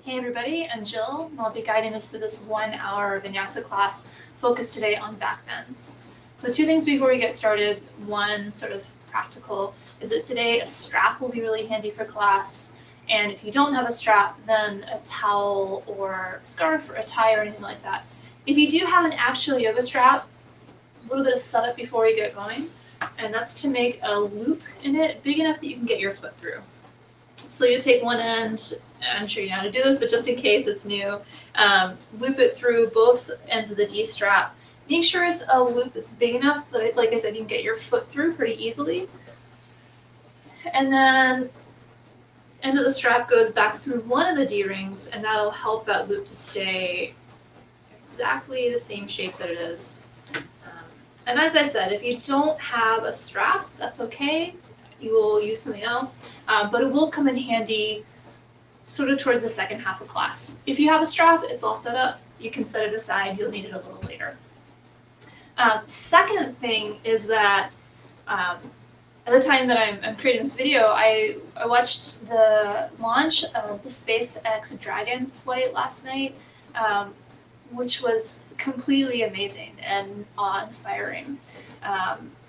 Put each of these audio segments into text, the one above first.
Hey everybody, I'm Jill, and I'll be guiding us through this 1 hour vinyasa class focused today on back bends. So 2 things before we get started. One, sort of practical, is that today a strap will be really handy for class, and if you don't have a strap, then a towel or a scarf or a tie or anything like that. If you do have an actual yoga strap, a little bit of setup before we get going, and that's to make a loop in it big enough that you can get your foot through. So you take one end, I'm sure you know how to do this, but just in case it's new, loop it through both ends of the D strap. Make sure it's a loop that's big enough that, like I said, you can get your foot through pretty easily. And then end of the strap goes back through one of the D rings, and that'll help that loop to stay exactly the same shape that it is. And as I said, if you don't have a strap, that's okay. You will use something else, but it will come in handy sort of towards the second half of class. If you have a strap, it's all set up. You can set it aside. You'll need it a little later. Second thing is that at the time that I'm creating this video, I watched the launch of the SpaceX Dragon flight last night, which was completely amazing and awe-inspiring.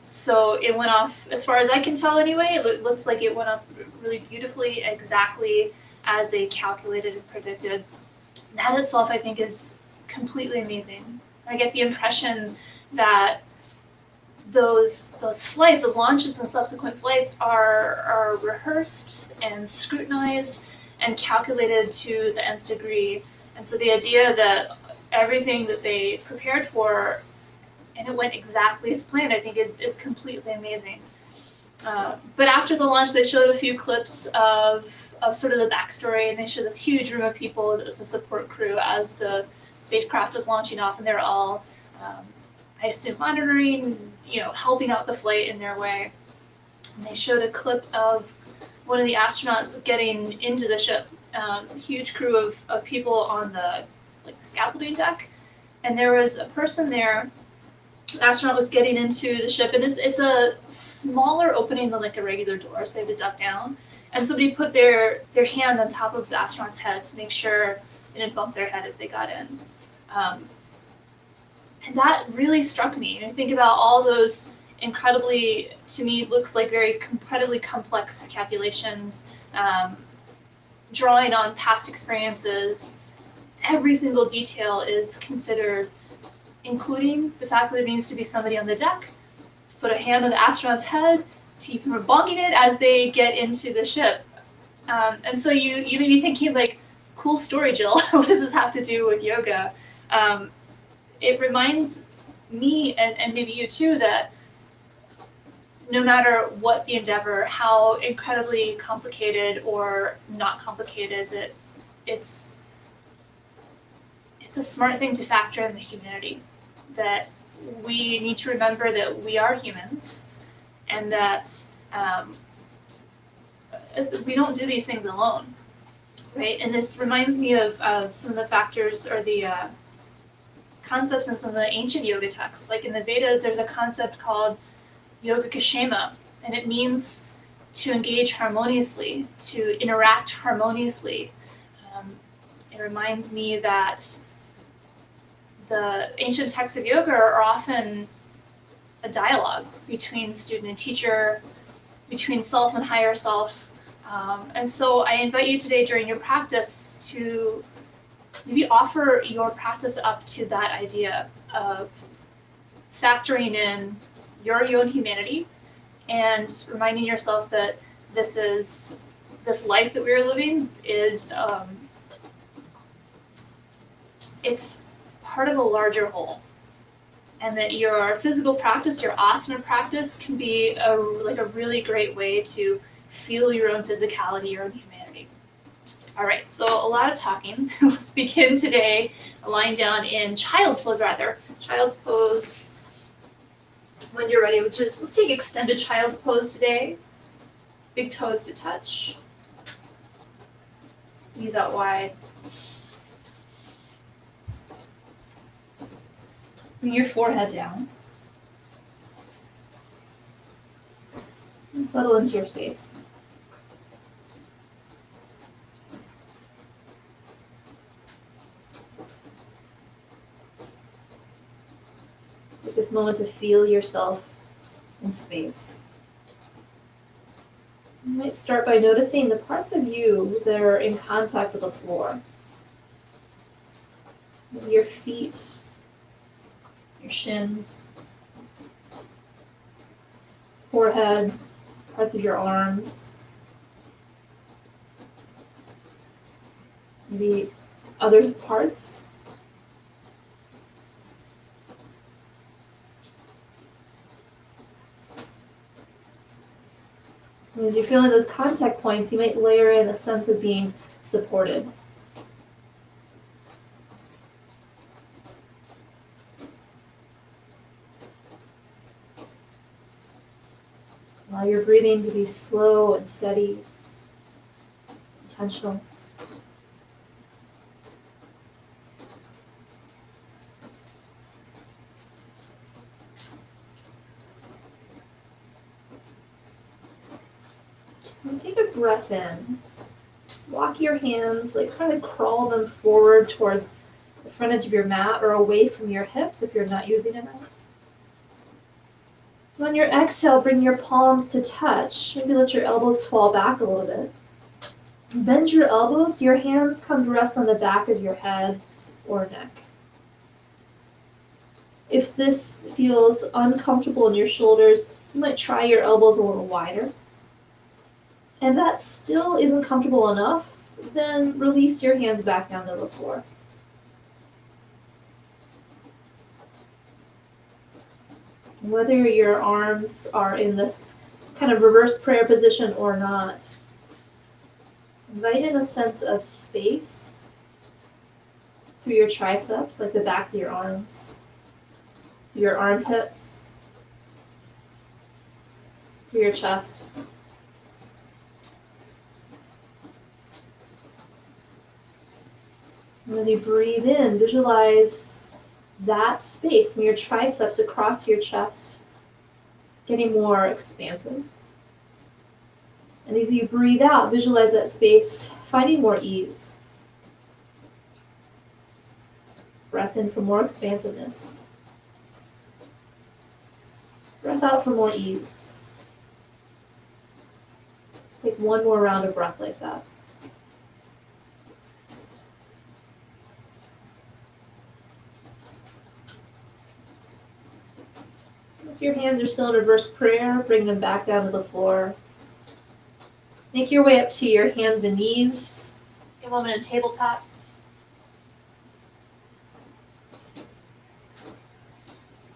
So it went off, as far as I can tell anyway, it looked like it went off really beautifully, exactly as they calculated and predicted. That itself, I think, is completely amazing. I get the impression that those flights, the launches and subsequent flights, are rehearsed and scrutinized and calculated to the nth degree. And so the idea that everything that they prepared for and it went exactly as planned, I think is completely amazing. But after the launch, they showed a few clips of sort of the backstory, and they showed this huge room of people that was a support crew as the spacecraft was launching off, and they're all, I assume, monitoring, helping out the flight in their way. And they showed a clip of one of the astronauts getting into the ship, a huge crew of people on the scaffolding deck, and there was a person there. The astronaut was getting into the ship, and it's a smaller opening than like a regular door, so they had to duck down. And somebody put their hand on top of the astronaut's head to make sure they didn't bump their head as they got in. And that really struck me. And I think about all those incredibly, to me, looks like very incredibly complex calculations, drawing on past experiences. Every single detail is considered, including the fact that there needs to be somebody on the deck to put a hand on the astronaut's head to keep them from bonking it as they get into the ship. And so you may be thinking, like, cool story, Jill. What does this have to do with yoga? It reminds me, and maybe you too, that no matter what the endeavor, how incredibly complicated or not complicated, that it's a smart thing to factor in the humanity. That we need to remember that we are humans, and that we don't do these things alone, right? And this reminds me of some of the factors or the concepts in some of the ancient yoga texts. Like in the Vedas, there's a concept called Yogaksema, and it means to engage harmoniously, to interact harmoniously. It reminds me that the ancient texts of yoga are often a dialogue between student and teacher, between self and higher self. And so I invite you today during your practice to maybe offer your practice up to that idea of factoring in your own humanity and reminding yourself that this life that we're living is it's part of a larger whole, and that your physical practice, your asana practice, can be a really great way to feel your own physicality, your own humanity. All right, so a lot of talking. Let's begin today lying down in child's pose, child's pose when you're ready, which is, let's take extended child's pose today. Big toes to touch, knees out wide. Bring your forehead down. And settle into your space. take this moment to feel yourself in space. You might start by noticing the parts of you that are in contact with the floor. Maybe your feet, your shins, forehead, parts of your arms, maybe other parts. And as you're feeling those contact points, you might layer in a sense of being supported. Allow your breathing to be slow and steady, intentional. And take a breath in. Walk your hands, kind of crawl them forward towards the front edge of your mat or away from your hips if you're not using a mat. On your exhale, bring your palms to touch. Maybe let your elbows fall back a little bit. Bend your elbows, your hands come to rest on the back of your head or neck. If this feels uncomfortable in your shoulders, you might try your elbows a little wider. And that still isn't comfortable enough, then release your hands back down to the floor. Whether your arms are in this kind of reverse prayer position or not, invite in a sense of space through your triceps, like the backs of your arms, through your armpits, through your chest. And as you breathe in, visualize that space from your triceps across your chest getting more expansive. And as you breathe out, visualize that space finding more ease. Breath in for more expansiveness. Breath out for more ease. Take one more round of breath like that. If your hands are still in reverse prayer, bring them back down to the floor. Make your way up to your hands and knees. Give a moment in tabletop.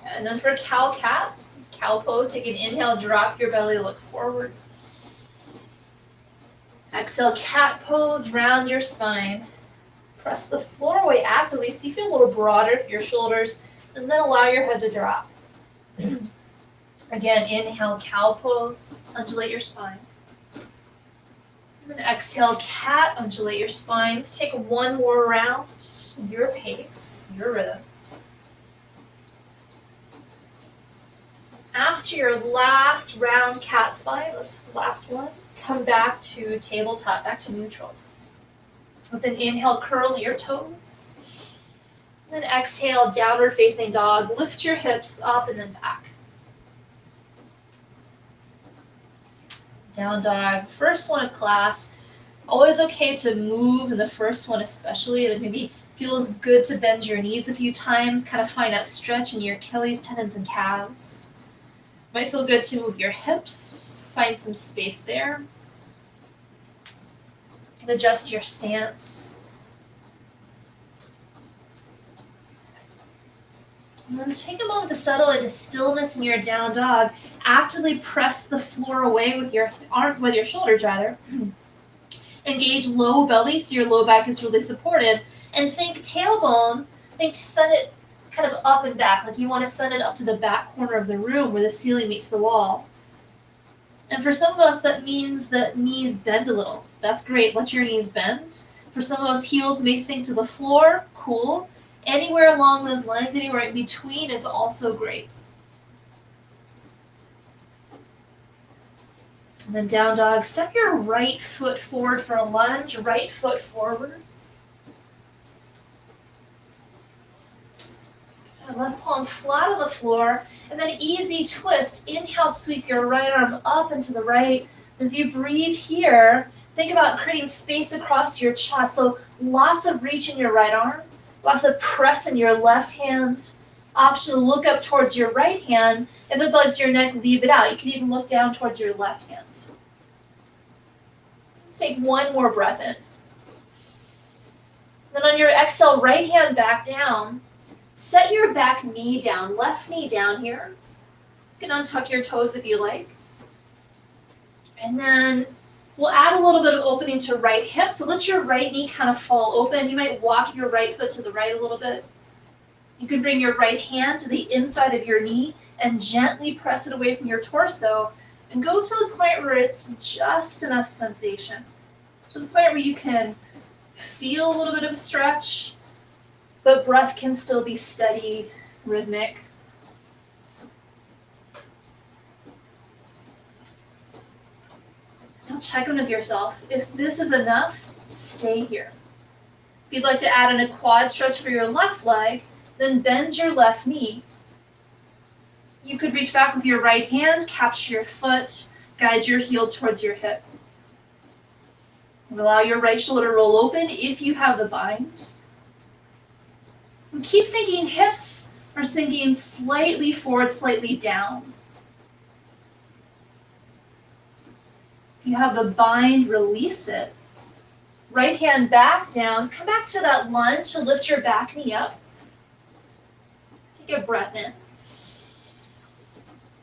And then for cow cat, cow pose, take an inhale, drop your belly, look forward. Exhale, cat pose, round your spine. Press the floor away actively so you feel a little broader through your shoulders, and then allow your head to drop. Again, inhale, cow pose, undulate your spine. And then exhale, cat, undulate your spine. Let's take one more round, your pace, your rhythm. After your last round cat spine, this last one, come back to tabletop, back to neutral. With an inhale, curl your toes. And then exhale, downward facing dog. Lift your hips up and then back. Down dog, first one of class. Always okay to move in the first one especially. It maybe feels good to bend your knees a few times, kind of find that stretch in your Achilles tendons and calves. Might feel good to move your hips, find some space there. And adjust your stance. And then take a moment to settle into stillness in your down dog. Actively press the floor away with your shoulders rather. Engage low belly so your low back is really supported. And think tailbone, send it kind of up and back, like you want to send it up to the back corner of the room where the ceiling meets the wall. And for some of us, that means that knees bend a little. That's great, let your knees bend. For some of us, heels may sink to the floor, cool. Anywhere along those lines, anywhere in between is also great. And then down dog, step your right foot forward for a lunge, right foot forward. left palm flat on the floor, and then easy twist. Inhale, sweep your right arm up and to the right. As you breathe here, think about creating space across your chest. So lots of reach in your right arm, lots of press in your left hand. Option to look up towards your right hand. If it bugs your neck, leave it out. You can even look down towards your left hand. Let's take one more breath in. Then on your exhale, right hand back down. Set your back knee down, left knee down here. You can untuck your toes if you like. And then we'll add a little bit of opening to right hip. So let your right knee kind of fall open. You might walk your right foot to the right a little bit. You can bring your right hand to the inside of your knee and gently press it away from your torso and go to the point where it's just enough sensation. To the point where you can feel a little bit of a stretch, but breath can still be steady, rhythmic. Now check in with yourself. If this is enough, stay here. If you'd like to add in a quad stretch for your left leg, then bend your left knee. You could reach back with your right hand, capture your foot, guide your heel towards your hip. And allow your right shoulder to roll open if you have the bind. And keep thinking hips are sinking slightly forward, slightly down. If you have the bind, release it. Right hand back down. Come back to that lunge to lift your back knee up. Take a breath in.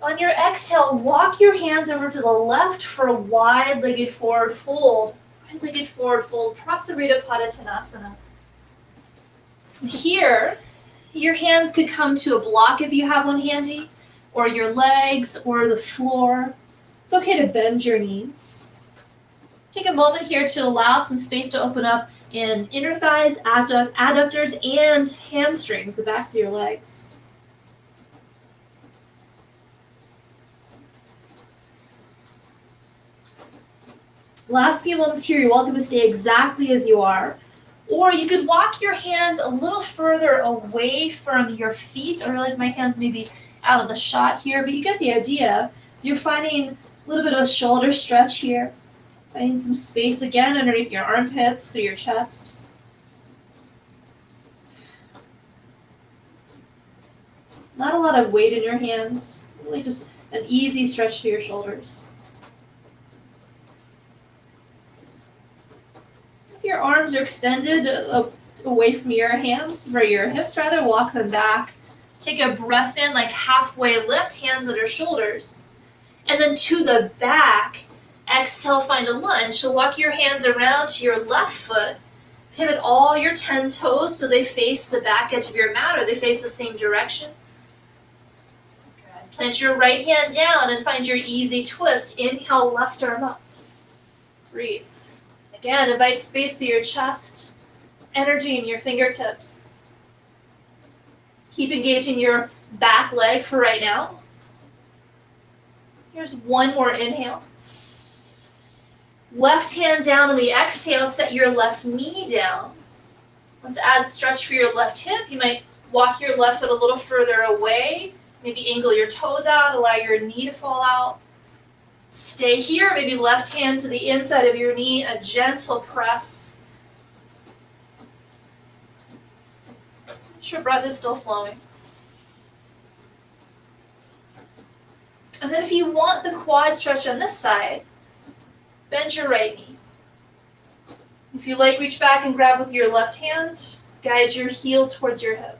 On your exhale, walk your hands over to the left for a wide-legged forward fold. Wide-legged forward fold, Prasarita Padottanasana. Here, your hands could come to a block if you have one handy, or your legs, or the floor. It's okay to bend your knees. Take a moment here to allow some space to open up in inner thighs, adductors, and hamstrings, the backs of your legs. Last few moments here, you're welcome to stay exactly as you are. Or you could walk your hands a little further away from your feet. I realize my hands may be out of the shot here, but you get the idea. So you're finding a little bit of a shoulder stretch here. Finding some space again underneath your armpits, through your chest. Not a lot of weight in your hands. Really just an easy stretch to your shoulders. If your arms are extended away from your hands, or your hips rather, walk them back. Take a breath in, like halfway lift, hands under shoulders. And then to the back, exhale, find a lunge. So walk your hands around to your left foot. Pivot all your 10 toes so they face the back edge of your mat, or they face the same direction. Good. Plant your right hand down and find your easy twist. Inhale, left arm up. Breathe. Again, invite space through your chest, energy in your fingertips. Keep engaging your back leg for right now. Here's one more inhale. Left hand down on the exhale, set your left knee down. Let's add stretch for your left hip. You might walk your left foot a little further away. Maybe angle your toes out, allow your knee to fall out. Stay here, maybe left hand to the inside of your knee, a gentle press. Make sure breath is still flowing. And then if you want the quad stretch on this side, bend your right knee. If you like, reach back and grab with your left hand. Guide your heel towards your hip.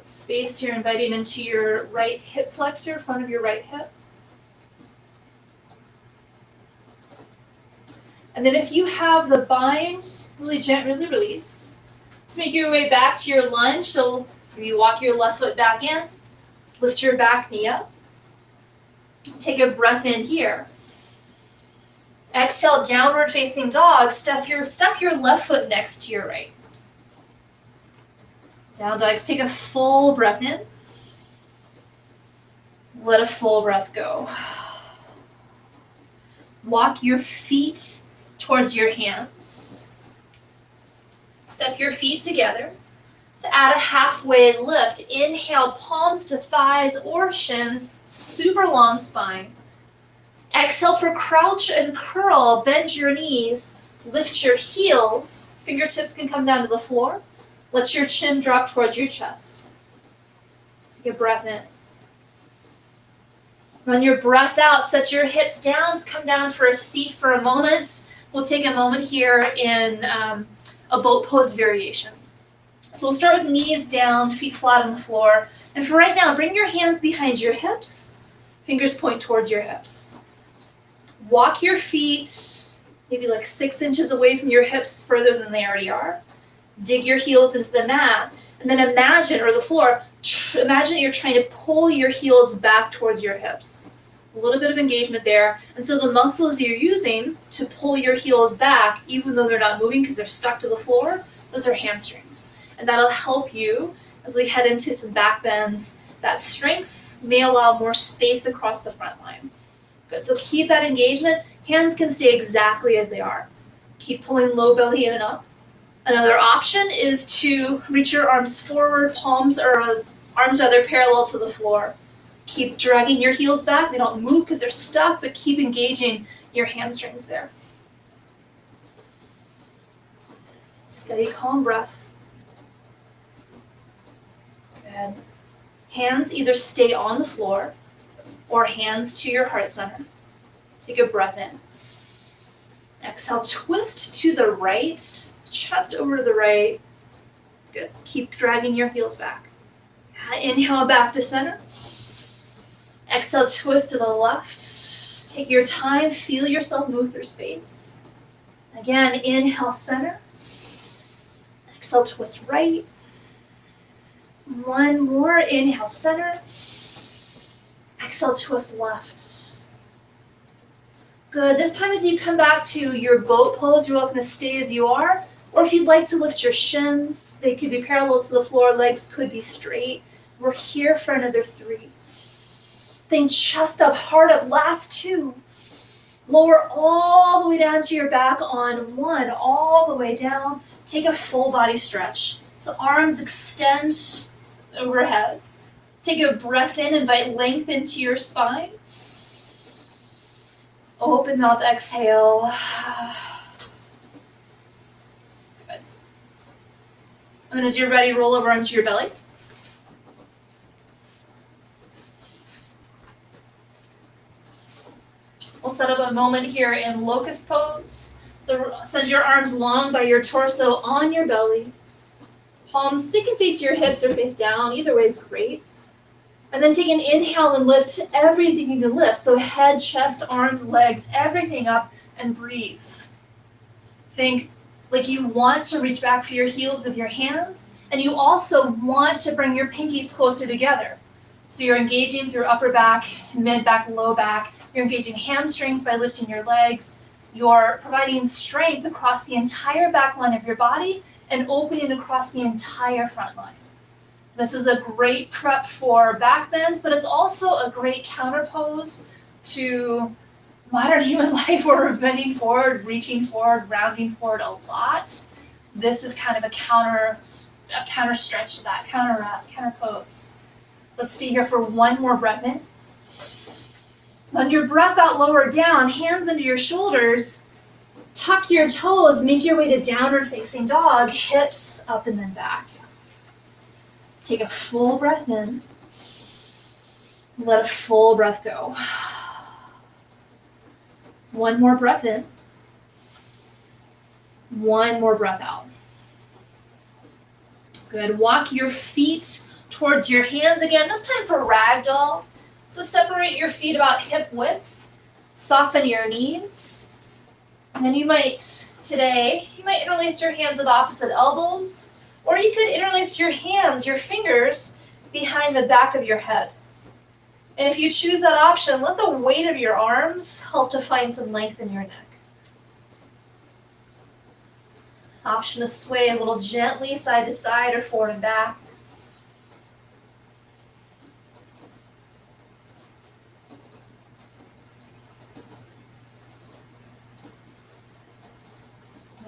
Space here, inviting into your right hip flexor, front of your right hip. And then if you have the bind, really gently release. Let's make your way back to your lunge. So if you walk your left foot back in, lift your back knee up. Take a breath in here. Exhale, downward facing dog. Step your left foot next to your right. Down dogs, take a full breath in. Let a full breath go. Walk your feet towards your hands. Step your feet together. To add a halfway lift, inhale, palms to thighs or shins, super long spine. Exhale for crouch and curl, bend your knees, lift your heels, fingertips can come down to the floor. Let your chin drop towards your chest. Take a breath in. On your breath out, set your hips down, come down for a seat for a moment. We'll take a moment here in a boat pose variation. So we'll start with knees down, feet flat on the floor. And for right now, bring your hands behind your hips, fingers point towards your hips. Walk your feet maybe like 6 inches away from your hips further than they already are. Dig your heels into the mat, and then imagine, or the floor, imagine that you're trying to pull your heels back towards your hips. A little bit of engagement there. And so the muscles you're using to pull your heels back, even though they're not moving because they're stuck to the floor, those are hamstrings. And that'll help you as we head into some back bends. That strength may allow more space across the front line. Good, so keep that engagement. Hands can stay exactly as they are. Keep pulling low belly in and up. Another option is to reach your arms forward, arms rather parallel to the floor. Keep dragging your heels back. They don't move because they're stuck, but keep engaging your hamstrings there. Steady, calm breath. Good. Hands either stay on the floor or hands to your heart center. Take a breath in. Exhale, twist to the right, chest over to the right. Good. Keep dragging your heels back. Inhale back to center. Exhale, twist to the left. Take your time, feel yourself move through space. Again, inhale, center. Exhale, twist right. One more, inhale, center. Exhale, twist left. Good. This time as you come back to your boat pose, you're welcome to stay as you are. Or if you'd like to lift your shins, they could be parallel to the floor, legs could be straight. We're here for another 3. Think chest up, heart up, last 2. Lower all the way down to your back on 1, all the way down. Take a full body stretch. So arms extend overhead. Take a breath in, invite length into your spine. Open mouth, exhale. Good. And then as you're ready, roll over onto your belly. We'll set up a moment here in locust pose. So send your arms long by your torso on your belly. Palms, they can face your hips or face down. Either way is great. And then take an inhale and lift everything you can lift. So head, chest, arms, legs, everything up and breathe. Think like you want to reach back for your heels with your hands, and you also want to bring your pinkies closer together. So you're engaging through upper back, mid back, low back. You're engaging hamstrings by lifting your legs. You're providing strength across the entire back line of your body and opening across the entire front line. This is a great prep for back bends, but it's also a great counter pose to modern human life where we're bending forward, reaching forward, rounding forward a lot. This is kind of a counter stretch to that, counter pose. Let's stay here for one more breath in. On your breath out, lower down, hands under your shoulders, tuck your toes, make your way to downward facing dog, hips up and then back. Take a full breath in. Let a full breath go. One more breath in. One more breath out. Good. Walk your feet towards your hands again, this time for ragdoll. So separate your feet about hip width. Soften your knees. And then you might interlace your hands at opposite elbows. Or you could interlace your hands, your fingers, behind the back of your head. And if you choose that option, let the weight of your arms help to find some length in your neck. Option to sway a little gently side to side or forward and back.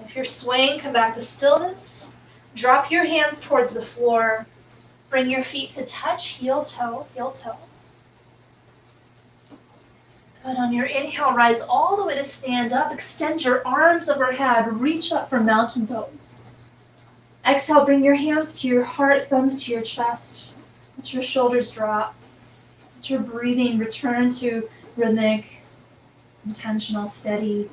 If you're swaying, come back to stillness. Drop your hands towards the floor. Bring your feet to touch, heel toe, heel toe. Good. On your inhale, rise all the way to stand up. Extend your arms overhead. Reach up for mountain pose. Exhale, bring your hands to your heart, thumbs to your chest. Let your shoulders drop. Let your breathing return to rhythmic, intentional, steady.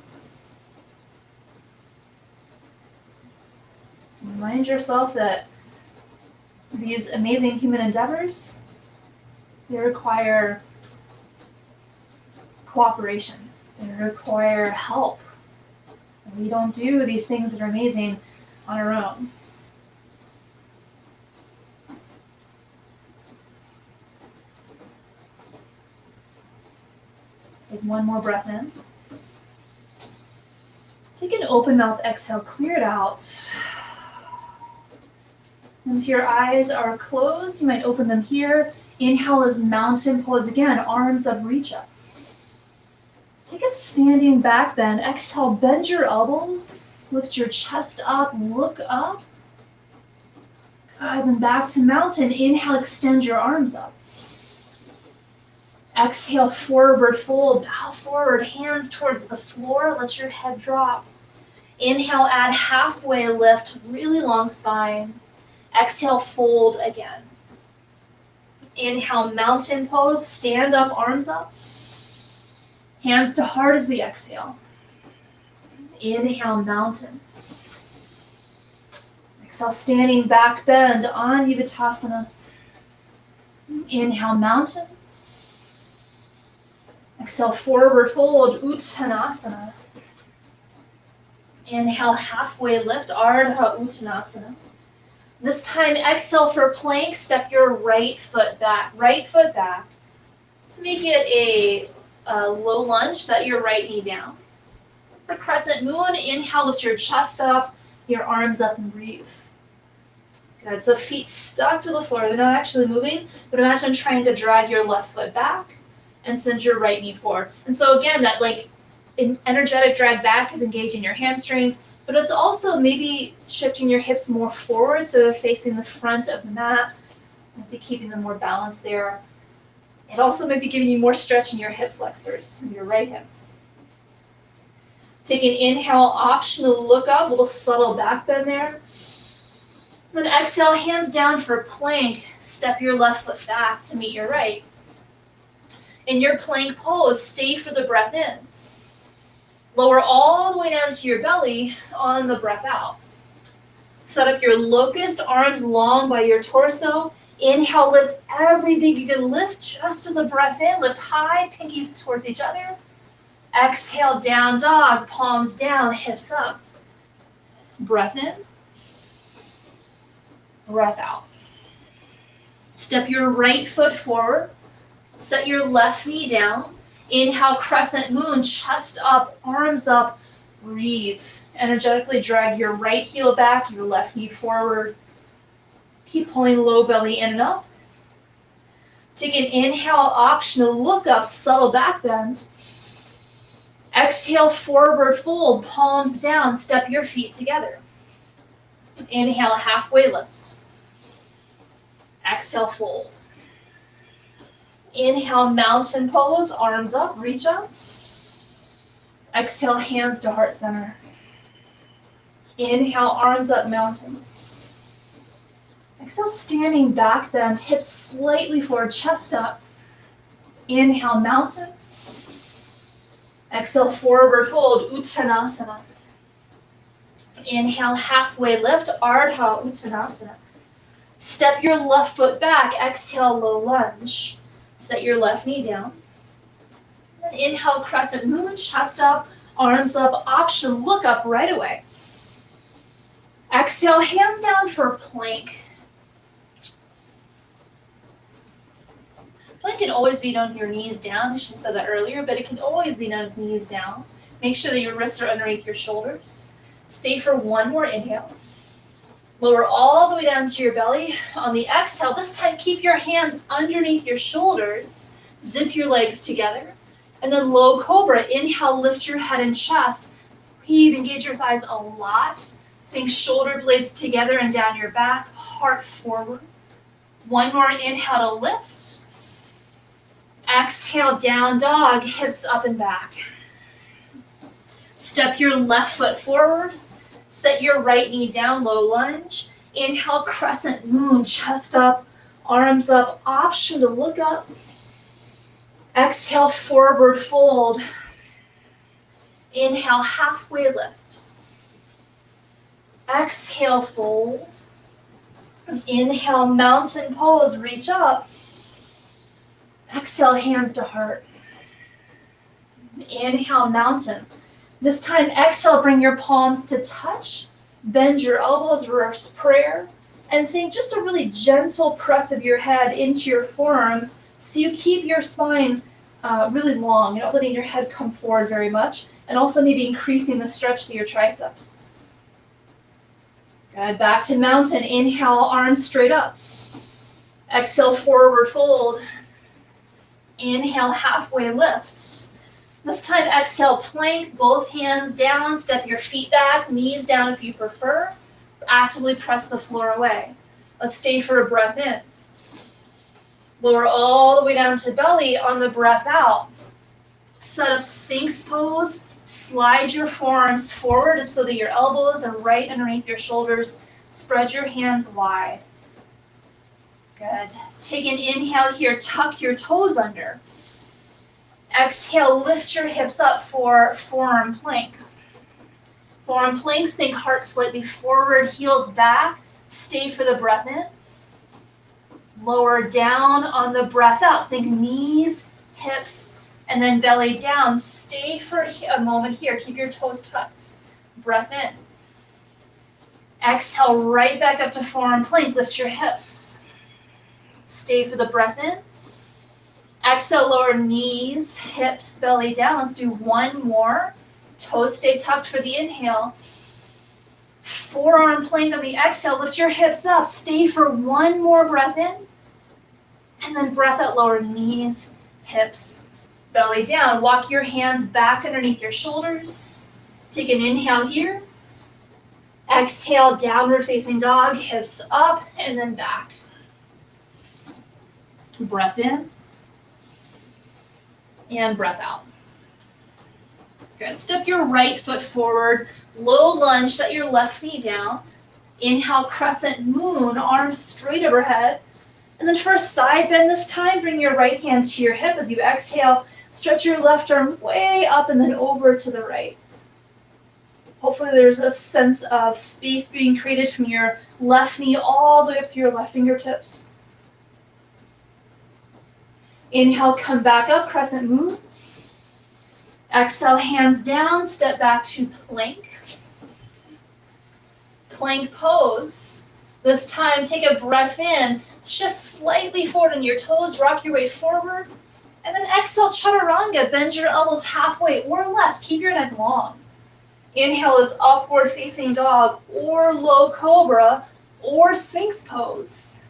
Remind yourself that these amazing human endeavors, they require cooperation. They require help. We don't do these things that are amazing on our own. Let's take one more breath in. Take an open mouth exhale, clear it out. And if your eyes are closed, you might open them here. Inhale as mountain pose again, arms up, reach up. Take a standing back bend. Exhale, bend your elbows, lift your chest up, look up. Good, then back to mountain. Inhale, extend your arms up. Exhale, forward fold, bow forward, hands towards the floor, let your head drop. Inhale, add halfway lift, really long spine. Exhale, fold again. Inhale, mountain pose, stand up, arms up. Hands to heart as the exhale. Inhale, mountain. Exhale, standing back bend, Anjatasana. Inhale, mountain. Exhale, forward fold, Uttanasana. Inhale, halfway lift, Ardha Uttanasana. This time, exhale for plank, step your right foot back. Right foot back. Let's make it a low lunge, set your right knee down. For crescent moon, inhale, lift your chest up, your arms up and breathe. Good, so feet stuck to the floor. They're not actually moving, but imagine trying to drag your left foot back and send your right knee forward. And so again, that like an energetic drag back is engaging your hamstrings, but it's also maybe shifting your hips more forward so they're facing the front of the mat, maybe keeping them more balanced there. It also might be giving you more stretch in your hip flexors, in your right hip. Take an inhale, optional look up, little subtle back bend there. Then exhale, hands down for plank. Step your left foot back to meet your right. In your plank pose, stay for the breath in. Lower all the way down to your belly on the breath out. Set up your locust, arms long by your torso. Inhale, lift everything you can lift just to the breath in. Lift high, pinkies towards each other. Exhale, down dog, palms down, hips up. Breath in. Breath out. Step your right foot forward. Set your left knee down. Inhale, crescent moon, chest up, arms up, breathe. Energetically drag your right heel back, your left knee forward. Keep pulling low belly in and up. Take an inhale, optional look up, subtle back bend. Exhale, forward fold, palms down, step your feet together. Inhale, halfway lift. Exhale, fold. Inhale, mountain pose, arms up, reach up. Exhale, hands to heart center. Inhale, arms up, mountain. Exhale, standing back bend, hips slightly forward, chest up. Inhale, mountain. Exhale, forward fold, Uttanasana. Inhale, halfway lift, Ardha Uttanasana. Step your left foot back, exhale, low lunge. Set your left knee down. Then inhale, crescent moon, chest up, arms up, option, look up right away. Exhale, hands down for plank. Plank can always be done with your knees down. I should have said that earlier, but it can always be done with knees down. Make sure that your wrists are underneath your shoulders. Stay for one more inhale. Lower all the way down to your belly. On the exhale, this time keep your hands underneath your shoulders. Zip your legs together. And then low cobra. Inhale, lift your head and chest. Breathe, engage your thighs a lot. Think shoulder blades together and down your back, heart forward. One more inhale to lift. Exhale, down dog, hips up and back. Step your left foot forward. Set your right knee down, low lunge. Inhale, crescent moon, chest up, arms up. Option to look up. Exhale, forward fold. Inhale, halfway lift. Exhale, fold. Inhale, mountain pose, reach up. Exhale, hands to heart. Inhale, mountain. This time, exhale, bring your palms to touch. Bend your elbows, reverse prayer. And think just a really gentle press of your head into your forearms so you keep your spine really long. You're not letting your head come forward very much. And also maybe increasing the stretch through your triceps. Good, back to mountain. Inhale, arms straight up. Exhale, forward fold. Inhale, halfway lift. This time, exhale, plank, both hands down. Step your feet back, knees down if you prefer. Actively press the floor away. Let's stay for a breath in. Lower all the way down to belly on the breath out. Set up Sphinx pose. Slide your forearms forward so that your elbows are right underneath your shoulders. Spread your hands wide. Good. Take an inhale here. Tuck your toes under. Exhale, lift your hips up for forearm plank. Forearm planks, think heart slightly forward, heels back. Stay for the breath in. Lower down on the breath out. Think knees, hips, and then belly down. Stay for a moment here. Keep your toes tucked. Breath in. Exhale, right back up to forearm plank. Lift your hips. Stay for the breath in. Exhale, lower knees, hips, belly down. Let's do one more. Toes stay tucked for the inhale. Forearm plank on the exhale. Lift your hips up. Stay for one more breath in. And then breath out, lower knees, hips, belly down. Walk your hands back underneath your shoulders. Take an inhale here. Exhale, downward facing dog, hips up and then back. Breath in. And breath out. Good. Step your right foot forward. Low lunge, set your left knee down. Inhale, crescent moon, arms straight overhead. And then for a side bend this time, bring your right hand to your hip as you exhale. Stretch your left arm way up and then over to the right. Hopefully there's a sense of space being created from your left knee all the way up through your left fingertips. Inhale, come back up, crescent moon. Exhale, hands down, step back to plank. Plank pose. This time, take a breath in, shift slightly forward on your toes, rock your weight forward, and then exhale, chaturanga, bend your elbows halfway or less, keep your neck long. Inhale is upward facing dog or low cobra or sphinx pose.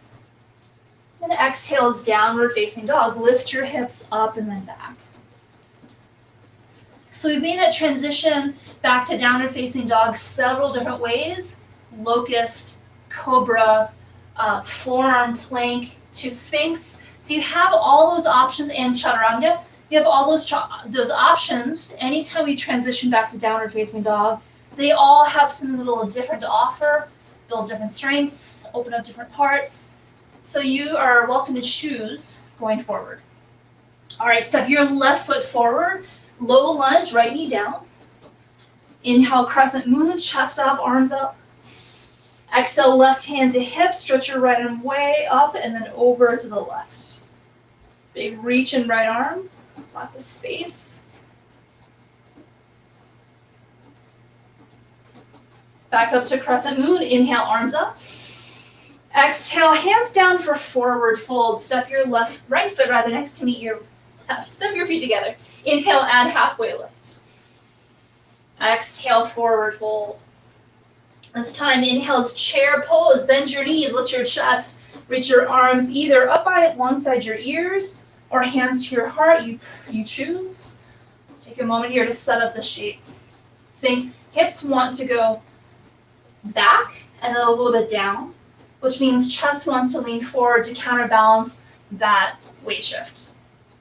Then exhale is downward facing dog. Lift your hips up and then back. So we've made that transition back to downward facing dog several different ways. Locust, cobra, forearm plank to sphinx. So you have all those options, and chaturanga. You have all those options anytime we transition back to downward facing dog. They all have something a little different to offer, build different strengths, open up different parts. So you are welcome to choose going forward. All right, step your left foot forward, low lunge, right knee down. Inhale, crescent moon, chest up, arms up. Exhale, left hand to hip, stretch your right arm way up and then over to the left. Big reach in right arm, lots of space. Back up to crescent moon, inhale, arms up. Exhale, hands down for forward fold. Step your right foot rather next to meet your left. Step your feet together. Inhale, add halfway lift. Exhale, forward fold. This time, inhale is chair pose. Bend your knees, lift your chest. Reach your arms either up alongside your ears or hands to your heart. You choose. Take a moment here to set up the shape. Think Hips want to go back and then a little bit down, which means chest wants to lean forward to counterbalance that weight shift.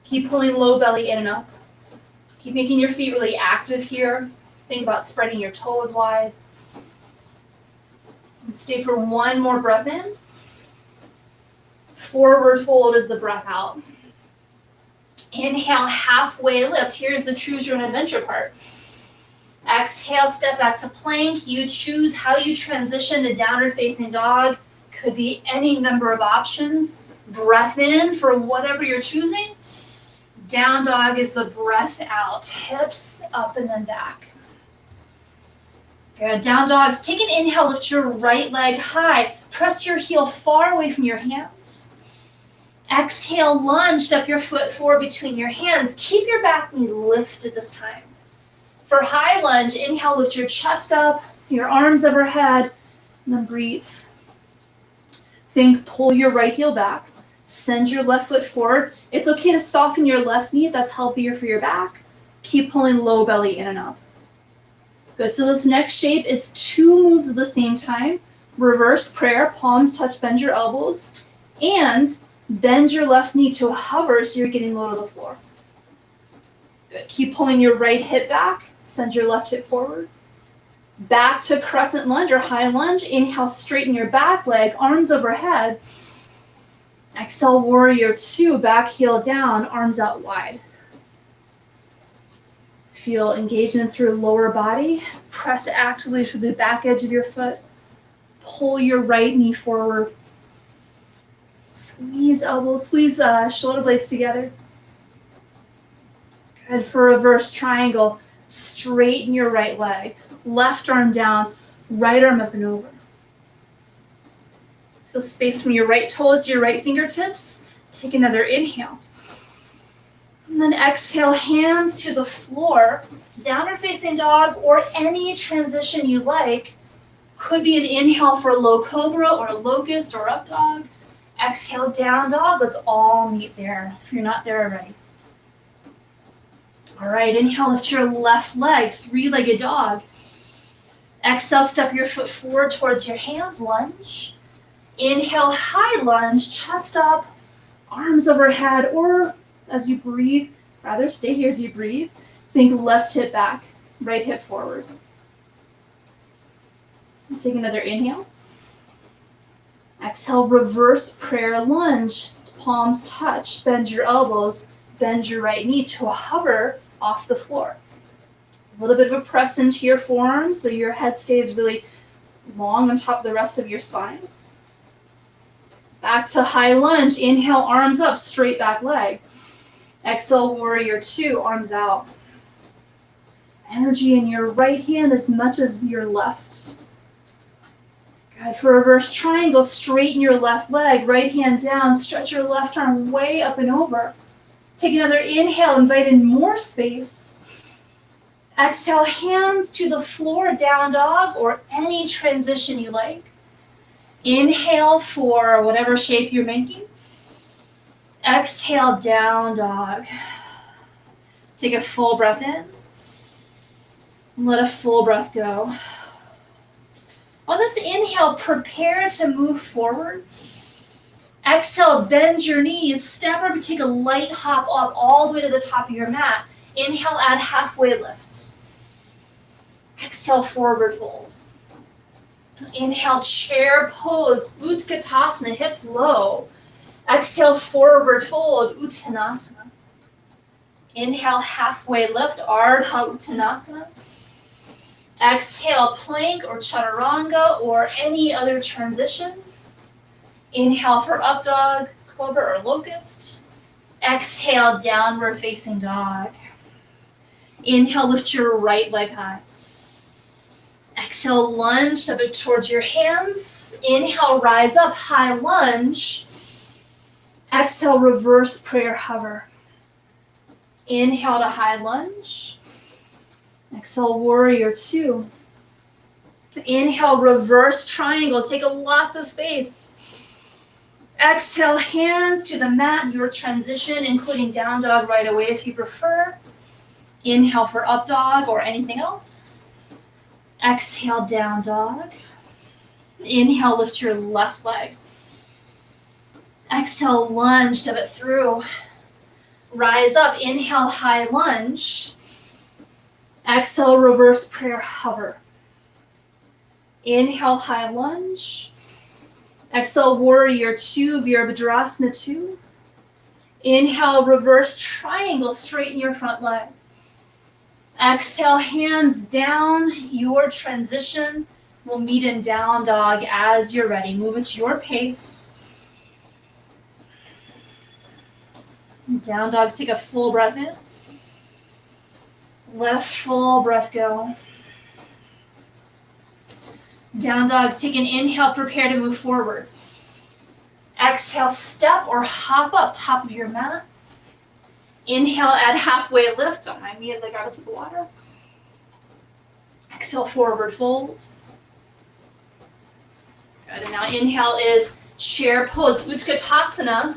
Keep pulling low belly in and up. Keep making your feet really active here. Think about spreading your toes wide. And stay for one more breath in. Forward fold is the breath out. Inhale, halfway lift. Here's the choose your own adventure part. Exhale, step back to plank. You choose how you transition to downward facing dog. Could be any number of options. Breath in for whatever you're choosing. Down dog is the breath out. Hips up and then back. Good. Down dogs. Take an inhale, lift your right leg high. Press your heel far away from your hands. Exhale, lunge, step your foot forward between your hands. Keep your back knee lifted this time. For high lunge, inhale, lift your chest up, your arms overhead, and then breathe. Think, pull your right heel back. Send your left foot forward. It's okay to soften your left knee if that's healthier for your back. Keep pulling low belly in and up. Good, so this next shape is 2 moves at the same time. Reverse prayer, palms touch, bend your elbows, and bend your left knee to a hover so you're getting low to the floor. Good, keep pulling your right hip back, send your left hip forward. Back to crescent lunge or high lunge. Inhale, straighten your back leg, arms overhead. Exhale, warrior 2, back heel down, arms out wide. Feel engagement through lower body. Press actively through the back edge of your foot. Pull your right knee forward. Squeeze elbows, squeeze shoulder blades together. Good. For reverse triangle, straighten your right leg. Left arm down, right arm up and over. Feel space from your right toes to your right fingertips. Take another inhale. And then exhale, hands to the floor, downward facing dog, or any transition you like. Could be an inhale for low cobra or locust or up dog. Exhale, down dog. Let's all meet there if you're not there already. All right, inhale, lift your left leg, 3-legged dog. Exhale, step your foot forward towards your hands, lunge. Inhale, high lunge, chest up, arms overhead, or as you breathe, rather stay here as you breathe. Think left hip back, right hip forward. Take another inhale. Exhale, reverse prayer lunge. Palms touch, bend your elbows, bend your right knee to a hover off the floor. A little bit of a press into your forearms so your head stays really long on top of the rest of your spine. Back to high lunge. Inhale, arms up, straight back leg. Exhale, warrior 2, arms out. Energy in your right hand as much as your left. Good. For reverse triangle, straighten your left leg, right hand down, stretch your left arm way up and over. Take another inhale, invite in more space. Exhale, hands to the floor, down dog, or any transition you like. Inhale for whatever shape you're making. Exhale, down dog. Take a full breath in. Let a full breath go. On this inhale, prepare to move forward. Exhale, bend your knees. Step up and take a light hop up all the way to the top of your mat. Inhale, add halfway lift. Exhale, forward fold. Inhale, chair pose, Utkatasana, hips low. Exhale, forward fold, Uttanasana. Inhale, halfway lift, Ardha Uttanasana. Exhale, plank or chaturanga or any other transition. Inhale for up dog, cobra or locust. Exhale, downward facing dog. Inhale, lift your right leg high. Exhale, lunge, step it towards your hands. Inhale, rise up, high lunge. Exhale, reverse prayer hover. Inhale to high lunge. Exhale, warrior 2. Inhale, reverse triangle. Take lots of space. Exhale, hands to the mat, your transition, including down dog right away if you prefer. Inhale for up dog or anything else. Exhale, down dog. Inhale, lift your left leg. Exhale, lunge, step it through. Rise up, inhale, high lunge. Exhale, reverse prayer, hover. Inhale, high lunge. Exhale, warrior two, Virabhadrasana two. Inhale, reverse triangle, straighten your front leg. Exhale, hands down, your transition. We'll meet in down dog as you're ready. Move at your pace. Down dogs, take a full breath in. Let a full breath go. Down dogs, take an inhale, prepare to move forward. Exhale, step or hop up top of your mat. Inhale, add halfway lift. Don't mind me as I grab a sip of water. Exhale, forward fold. Good, and now inhale is chair pose, Utkatasana.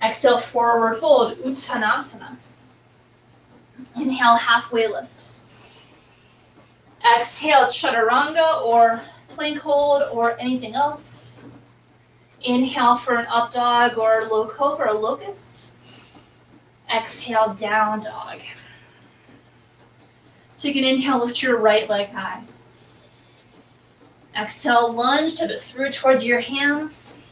Exhale, forward fold, Uttanasana. Inhale, halfway lift. Exhale, chaturanga or plank hold or anything else. Inhale for an up dog or low cobra or locust. Exhale, down dog. Take an inhale, lift your right leg high. Exhale, lunge, step it through towards your hands.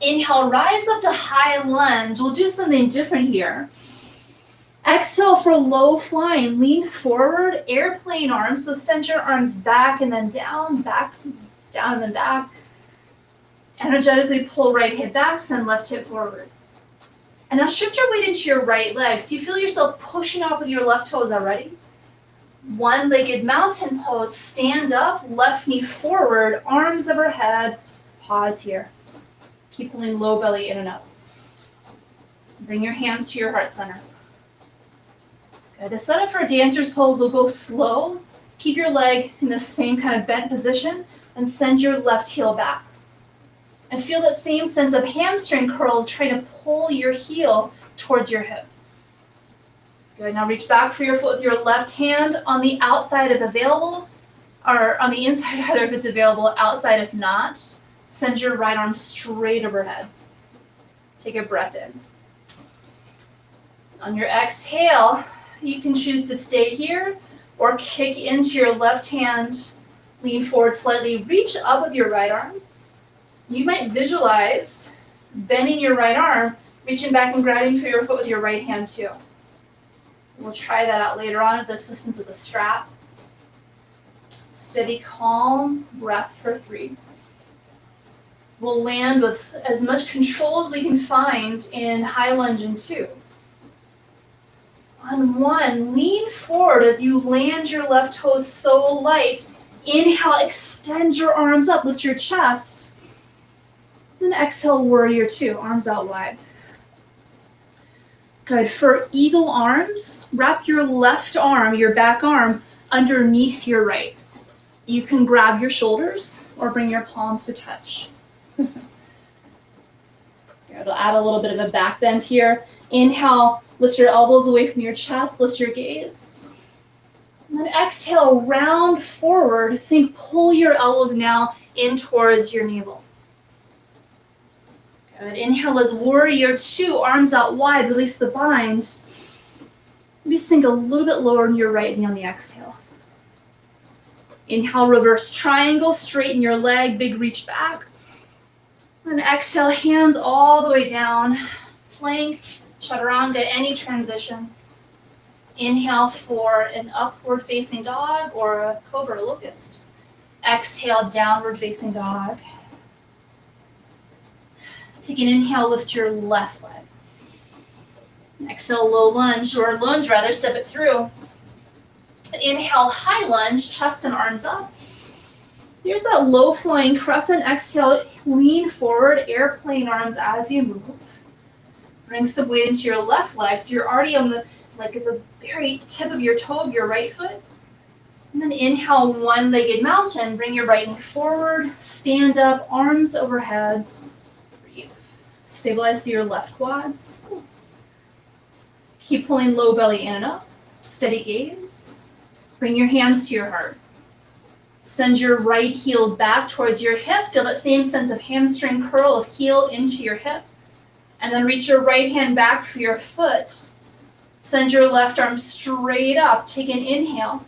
Inhale, rise up to high lunge. We'll do something different here. Exhale for low flying. Lean forward, airplane arms. So send your arms back and then down, down and then back. Energetically pull right hip back, send left hip forward. And now shift your weight into your right leg. So you feel yourself pushing off with your left toes already. One-legged mountain pose. Stand up, left knee forward, arms overhead. Pause here. Keep pulling low belly in and up. Bring your hands to your heart center. Good. To set up for a dancer's pose, we'll go slow. Keep your leg in the same kind of bent position and send your left heel back. And feel that same sense of hamstring curl, trying to pull your heel towards your hip. Good. Now reach back for your foot with your left hand on the outside if available, or on the inside rather if it's available, outside if not. Send your right arm straight overhead. Take a breath in. On your exhale, you can choose to stay here or kick into your left hand, lean forward slightly, reach up with your right arm. You might visualize bending your right arm, reaching back and grabbing for your foot with your right hand too. We'll try that out later on with the assistance of the strap. Steady, calm breath for 3. We'll land with as much control as we can find in high lunge in 2. On 1, lean forward as you land your left toes so light. Inhale, extend your arms up, lift your chest. Then exhale, warrior 2, arms out wide. Good. For eagle arms, wrap your left arm, your back arm, underneath your right. You can grab your shoulders or bring your palms to touch. It'll add a little bit of a back bend here. Inhale, lift your elbows away from your chest, lift your gaze. And then exhale, round forward. Think pull your elbows now in towards your navel. Good. Inhale as warrior 2, arms out wide, release the bind. Maybe sink a little bit lower in your right knee on the exhale. Inhale, reverse triangle, straighten your leg, big reach back. Then exhale, hands all the way down. Plank, chaturanga, any transition. Inhale for an upward facing dog or a cobra locust. Exhale, downward facing dog. Take an inhale, lift your left leg. Exhale, low lunge, or lunge rather, step it through. Inhale, high lunge, chest and arms up. Here's that low flying crescent. Exhale, lean forward, airplane arms as you move. Bring some weight into your left leg, so you're already on the very tip of your toe of your right foot. And then inhale, one-legged mountain. Bring your right knee forward, stand up, arms overhead. Breathe. Stabilize through your left quads. Keep pulling low belly in and up. Steady gaze. Bring your hands to your heart. Send your right heel back towards your hip. Feel that same sense of hamstring curl of heel into your hip. And then reach your right hand back for your foot. Send your left arm straight up. Take an inhale.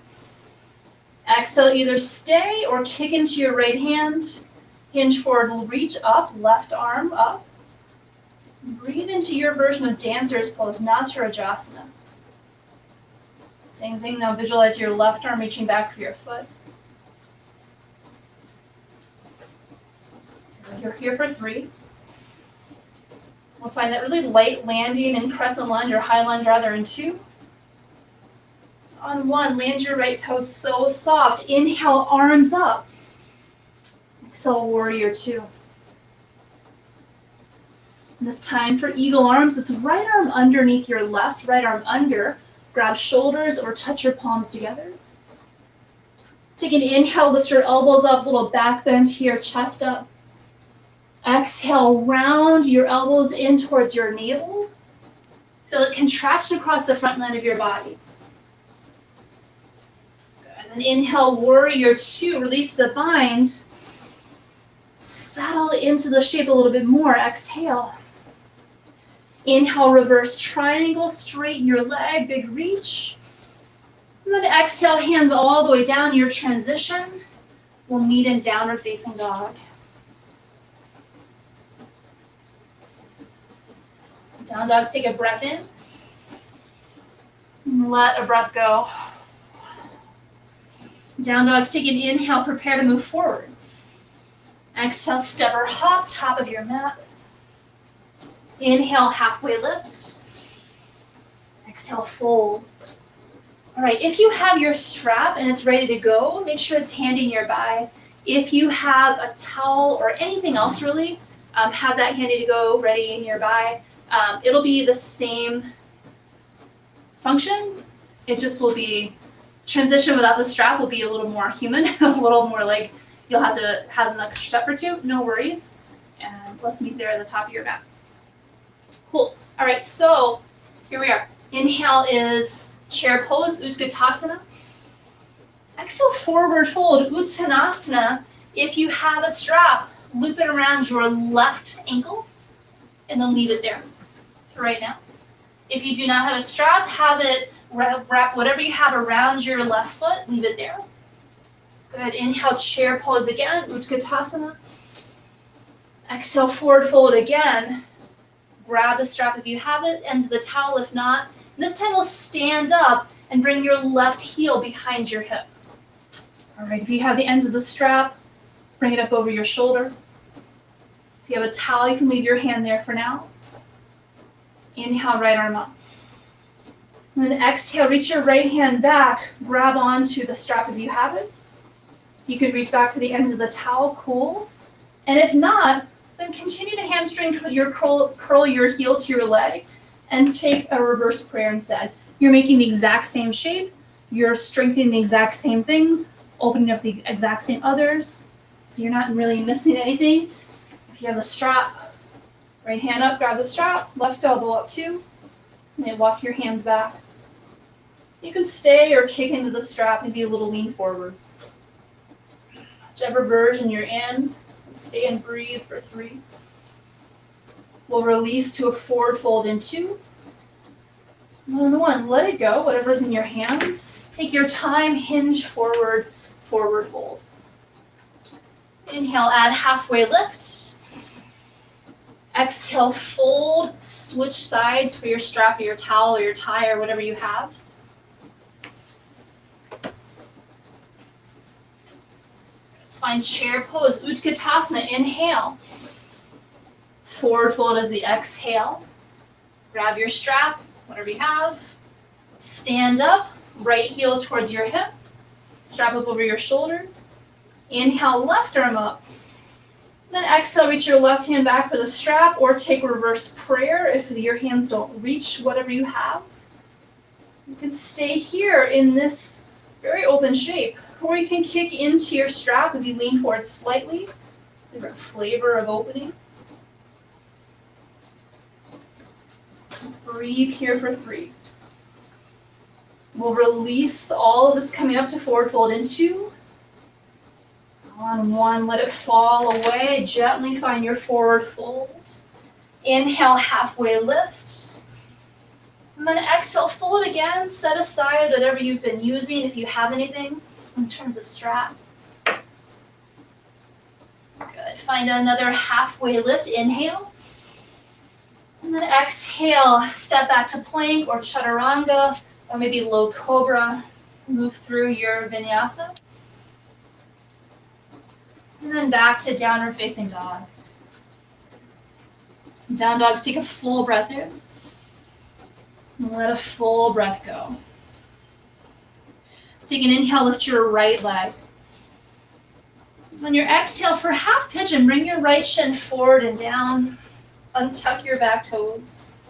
Exhale, either stay or kick into your right hand. Hinge forward, reach up, left arm up. Breathe into your version of dancer's pose, Natarajasana. Same thing now, visualize your left arm reaching back for your foot. You're here for 3. We'll find that really light landing in crescent lunge or high lunge rather in 2. On 1, land your right toes so soft. Inhale, arms up. Exhale, warrior 2. And this time for eagle arms, it's right arm underneath your left, right arm under. Grab shoulders or touch your palms together. Take an inhale, lift your elbows up, little back bend here, chest up. Exhale, round your elbows in towards your navel. Feel it contraction across the front line of your body. Good. And then inhale, warrior 2, release the bind. Settle into the shape a little bit more. Exhale. Inhale, reverse triangle, straighten your leg, big reach. And then exhale, hands all the way down, your transition. We'll meet in downward facing dog. Down dogs, take a breath in. Let a breath go. Down dogs, take an inhale, prepare to move forward. Exhale, step or hop, top of your mat. Inhale, halfway lift. Exhale, fold. All right, if you have your strap and it's ready to go, make sure it's handy nearby. If you have a towel or anything else really, have that handy to go, ready nearby. It'll be the same function. It just will be, transition without the strap will be a little more human, a little more like you'll have to have an extra step or 2, no worries. And let's meet there at the top of your mat. Cool. All right, so here we are. Inhale is chair pose, Utkatasana. Exhale, forward fold, Uttanasana. If you have a strap, loop it around your left ankle and then leave it there for right now. If you do not have a strap, have it wrap whatever you have around your left foot, leave it there. Good. Inhale, chair pose again, Utkatasana. Exhale, forward fold again. Grab the strap if you have it, ends of the towel if not. And this time we'll stand up and bring your left heel behind your hip. All right, if you have the ends of the strap, bring it up over your shoulder. If you have a towel, you can leave your hand there for now. Inhale, right arm up. And then exhale, reach your right hand back, grab onto the strap if you have it. You can reach back for the ends of the towel, cool. And if not, then continue to hamstring your curl your heel to your leg and take a reverse prayer instead. You're making the exact same shape, you're strengthening the exact same things, opening up the exact same others, so you're not really missing anything. If you have the strap, right hand up, grab the strap, left elbow up too, and then walk your hands back. You can stay or kick into the strap, maybe a little lean forward. Whichever version you're in, stay and breathe for 3. We'll release to a forward fold in 2. And then 1, let it go, whatever's in your hands. Take your time, hinge forward, forward fold. Inhale, add halfway lift. Exhale, fold, switch sides for your strap or your towel or your tie or whatever you have. Let's find chair pose, Utkatasana, inhale. Forward fold as the exhale. Grab your strap, whatever you have. Stand up, right heel towards your hip. Strap up over your shoulder. Inhale, left arm up. Then exhale, reach your left hand back for the strap or take reverse prayer if your hands don't reach whatever you have. You can stay here in this very open shape. Or you can kick into your strap if you lean forward slightly. Different flavor of opening. Let's breathe here for 3. We'll release all of this coming up to forward fold into. On one, let it fall away. Gently find your forward fold. Inhale, halfway lift. And then exhale, fold again. Set aside whatever you've been using, if you have anything, in terms of strap. Good. Find another halfway lift. Inhale. And then exhale, step back to plank or chaturanga, or maybe low cobra. Move through your vinyasa. And then back to downward facing dog. Down dogs, take a full breath in. And let a full breath go. Take an inhale, lift your right leg. On your exhale for half pigeon, bring your right shin forward and down. Untuck your back toes.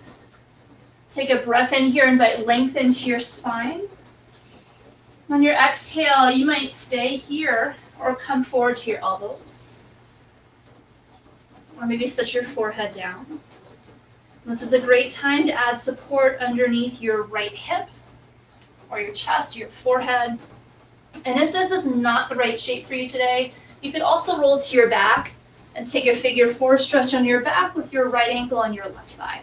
Take a breath in here, invite length into your spine. On your exhale, you might stay here or come forward to your elbows. Or maybe set your forehead down. This is a great time to add support underneath your right hip or your chest, your forehead. And if this is not the right shape for you today, you could also roll to your back and take a figure four stretch on your back with your right ankle on your left thigh.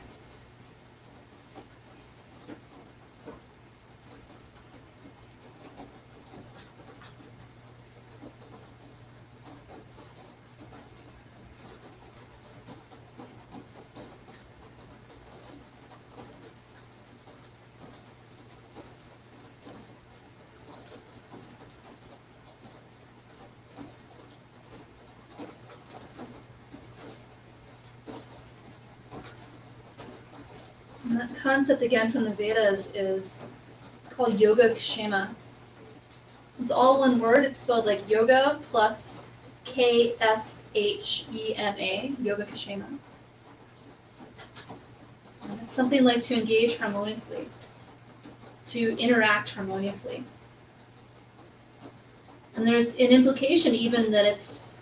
And that concept again from the Vedas is, it's called Yoga Kshema. It's all one word. It's spelled like yoga plus Kshema, Yoga Kshema. And it's something like to engage harmoniously, to interact harmoniously. And there's an implication even that it's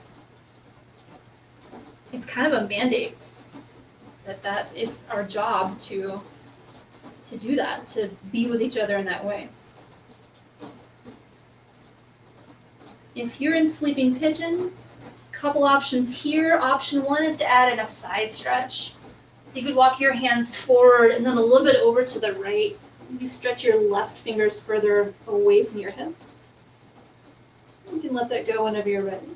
kind of a mandate. That it's our job to do that, to be with each other in that way. If you're in sleeping pigeon, couple options here. Option one is to add in a side stretch. So you could walk your hands forward and then a little bit over to the right. You stretch your left fingers further away from your hip. You can let that go whenever you're ready.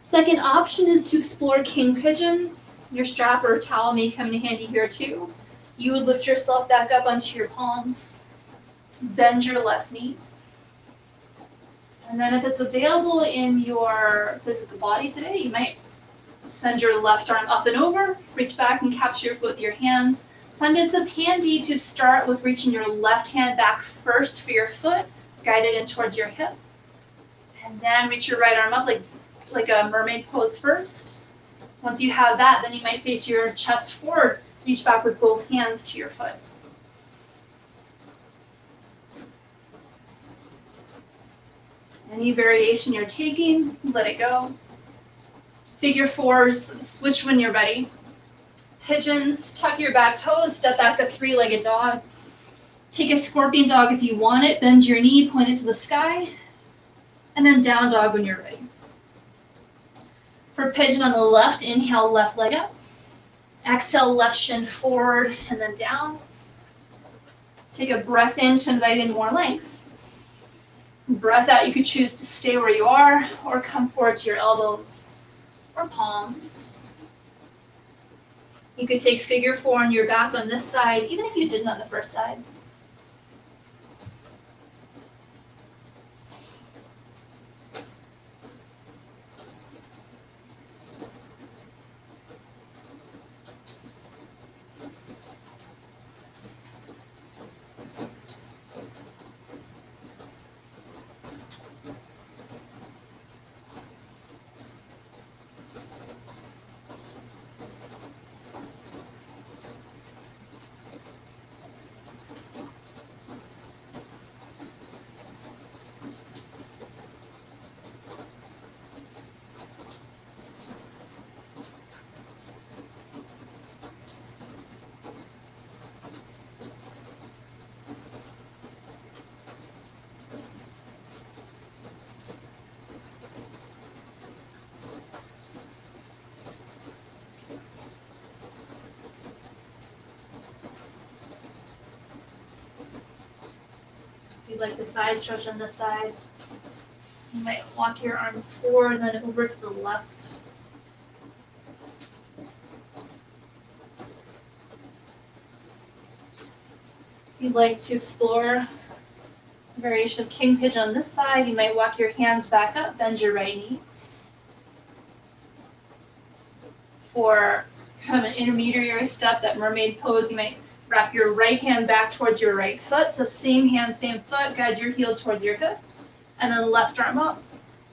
Second option is to explore king pigeon. Your strap or towel may come in handy here too. You would lift yourself back up onto your palms, bend your left knee. And then if it's available in your physical body today, you might send your left arm up and over, reach back and capture your foot with your hands. Sometimes it's handy to start with reaching your left hand back first for your foot, guided in towards your hip. And then reach your right arm up like a mermaid pose first. Once you have that, then you might face your chest forward, reach back with both hands to your foot. Any variation you're taking, let it go. Figure fours, switch when you're ready. Pigeons, tuck your back toes, step back to three-legged dog. Take a scorpion dog if you want it, bend your knee, point it to the sky, and then down dog when you're ready. For pigeon on the left, inhale, left leg up. Exhale, left shin forward and then down. Take a breath in to invite in more length. Breath out, you could choose to stay where you are or come forward to your elbows or palms. You could take figure four on your back on this side, even if you didn't on the first side. like the side stretch on this side. You might walk your arms forward and then over to the left. If you'd like to explore a variation of king pigeon on this side, you might walk your hands back up, bend your right knee. For kind of an intermediary step, that mermaid pose, you might wrap your right hand back towards your right foot. So same hand, same foot, guide your heel towards your hip. And then left arm up.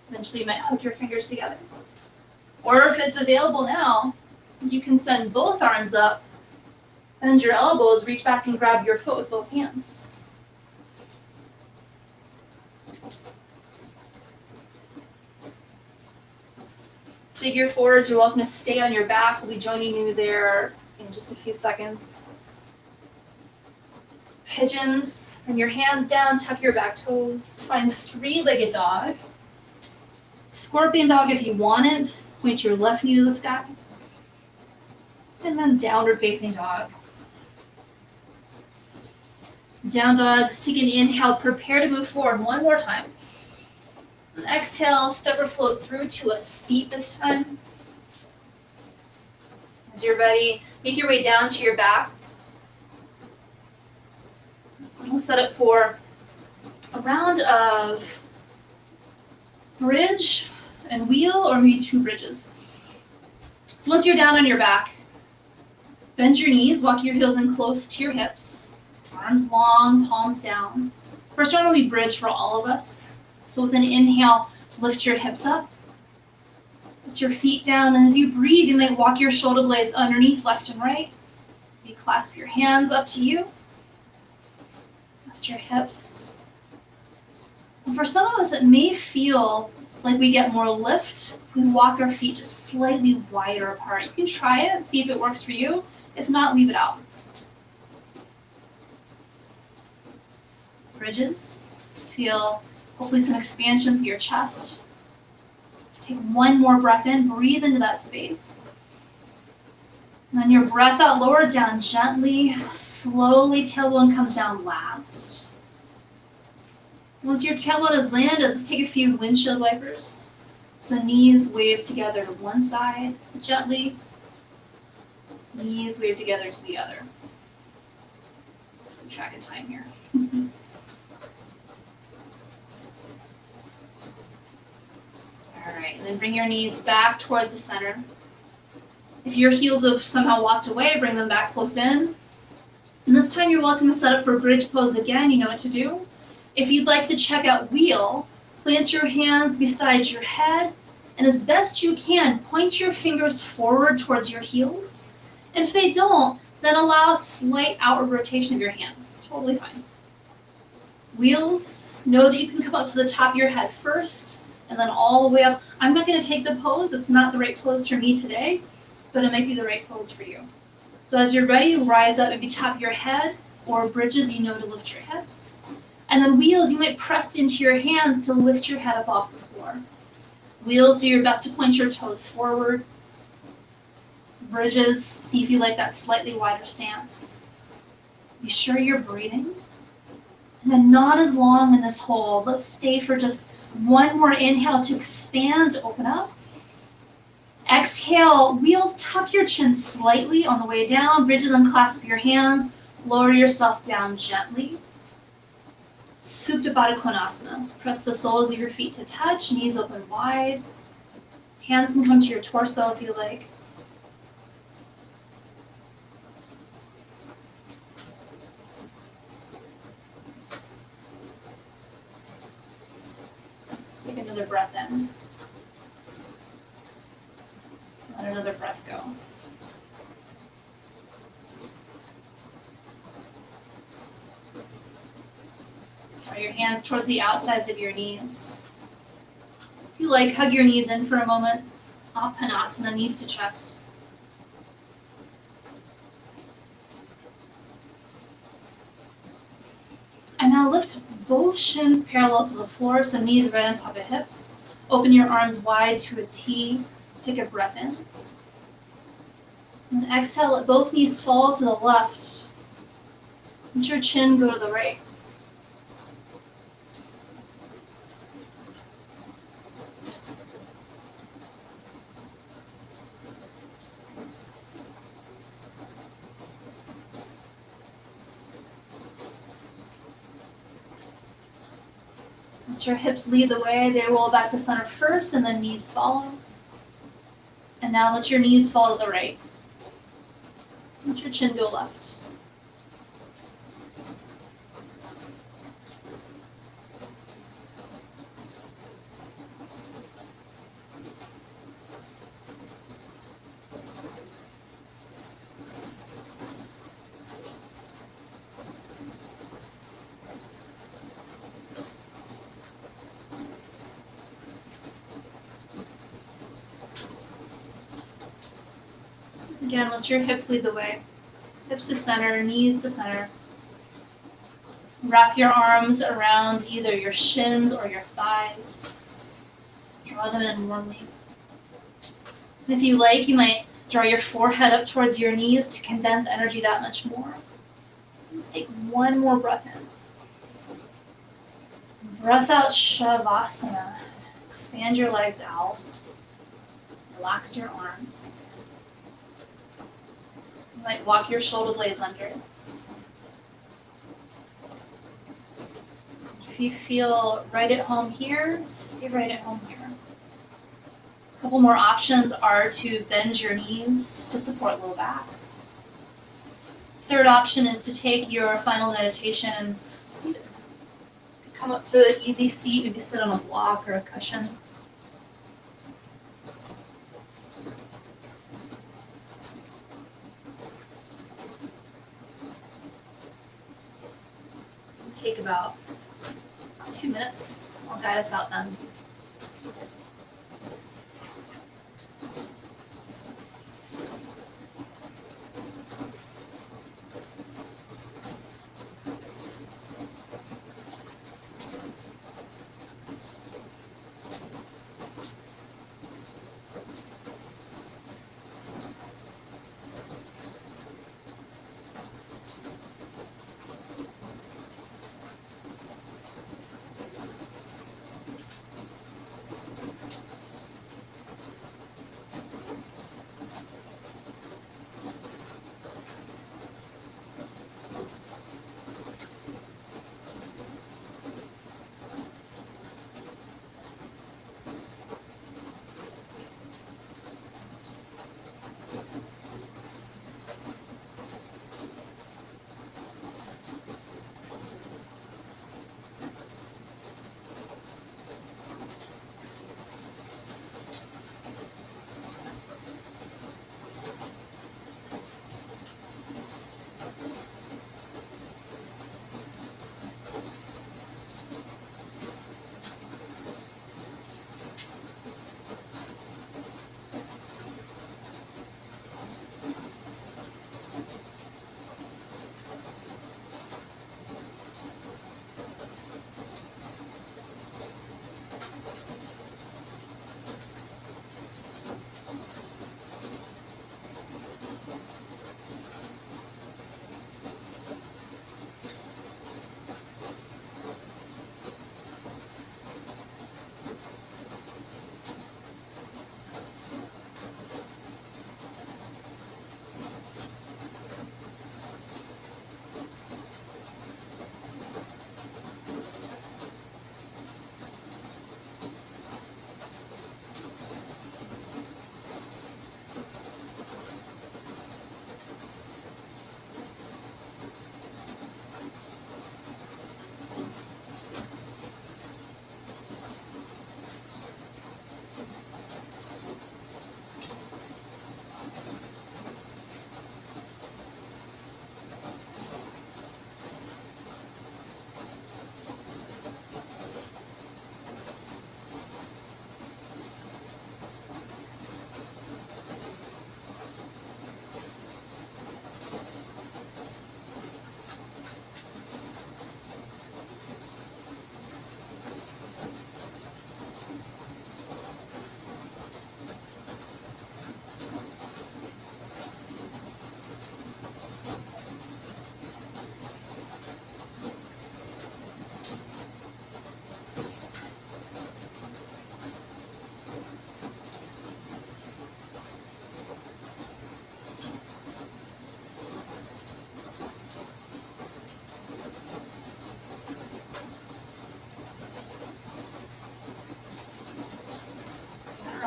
Eventually you might hook your fingers together. Or if it's available now, you can send both arms up, bend your elbows, reach back and grab your foot with both hands. Figure fours, you're welcome to stay on your back. We'll be joining you there in just a few seconds. Pigeons, bring your hands down, tuck your back toes. Find three-legged dog. Scorpion dog if you want it. Point your left knee to the sky. And then downward facing dog. Down dogs, take an inhale, prepare to move forward one more time. And exhale, step or float through to a seat this time. As you're ready, make your way down to your back. We'll set up for a round of bridge and wheel, or maybe two bridges. So once you're down on your back, bend your knees, walk your heels in close to your hips, arms long, palms down. First one will be bridge for all of us. So with an inhale, lift your hips up, press your feet down, and as you breathe, you might walk your shoulder blades underneath left and right. Maybe clasp your hands up to you. Lift your hips. And for some of us, it may feel like we get more lift if we walk our feet just slightly wider apart. You can try it, see if it works for you. If not, leave it out. Bridges. Feel hopefully some expansion through your chest. Let's take one more breath in, breathe into that space. And then your breath out, lower it down gently, slowly, tailbone comes down last. Once your tailbone has landed, let's take a few windshield wipers. So knees wave together to one side, gently. Knees wave together to the other. Let's keep track of time here. All right, and then bring your knees back towards the center. If your heels have somehow walked away, bring them back close in. And this time you're welcome to set up for bridge pose again. You know what to do. If you'd like to check out wheel, plant your hands beside your head, and as best you can, point your fingers forward towards your heels. And if they don't, then allow slight outward rotation of your hands. Totally fine. Wheels, know that you can come up to the top of your head first, and then all the way up. I'm not going to take the pose. It's not the right pose for me today, but it might be the right pose for you. So as you're ready, rise up, maybe top of your head, or bridges, you know to lift your hips. And then wheels, you might press into your hands to lift your head up off the floor. Wheels, do your best to point your toes forward. Bridges, see if you like that slightly wider stance. Be sure you're breathing. And then not as long in this hold. Let's stay for just one more inhale to expand, open up. Exhale, wheels, tuck your chin slightly on the way down. Bridges, unclasp your hands. Lower yourself down gently. Supta Baddha Konasana. Press the soles of your feet to touch, knees open wide. Hands can come to your torso if you like. Let's take another breath in. Let another breath go. Draw your hands towards the outsides of your knees. If you like, hug your knees in for a moment. Apanasana, knees to chest. And now lift both shins parallel to the floor, so knees right on top of hips. Open your arms wide to a T. Take a breath in. And exhale, let both knees fall to the left. Let your chin go to the right. Let your hips lead the way. They roll back to center first, and then knees follow. And now let your knees fall to the right. Let your chin go left. Again, let your hips lead the way. Hips to center, knees to center. Wrap your arms around either your shins or your thighs. Draw them in warmly. And if you like, you might draw your forehead up towards your knees to condense energy that much more. Let's take one more breath in. Breath out, Shavasana. Expand your legs out. Relax your arms. You might walk your shoulder blades under. If you feel right at home here, stay right at home here. A couple more options are to bend your knees to support low back. Third option is to take your final meditation seated. Come up to an easy seat, maybe sit on a block or a cushion. Take about 2 minutes. I'll guide us out then.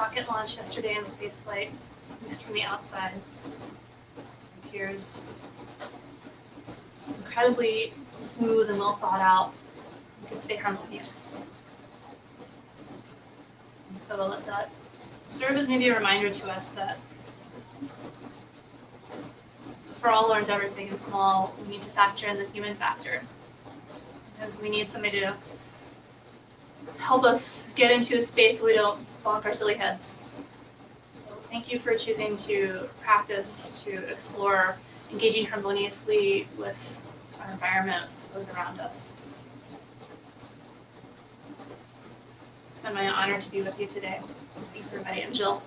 rocket launch yesterday in spaceflight, at least from the outside, appears incredibly smooth and well thought out. You could say harmonious. And so we'll let that serve as maybe a reminder to us that for all learned everything and small, we need to factor in the human factor. Sometimes we need somebody to help us get into a space so we don't bonk our silly heads. So thank you for choosing to practice, to explore, engaging harmoniously with our environment, with those around us. It's been my honor to be with you today. Thanks everybody. I'm Jill.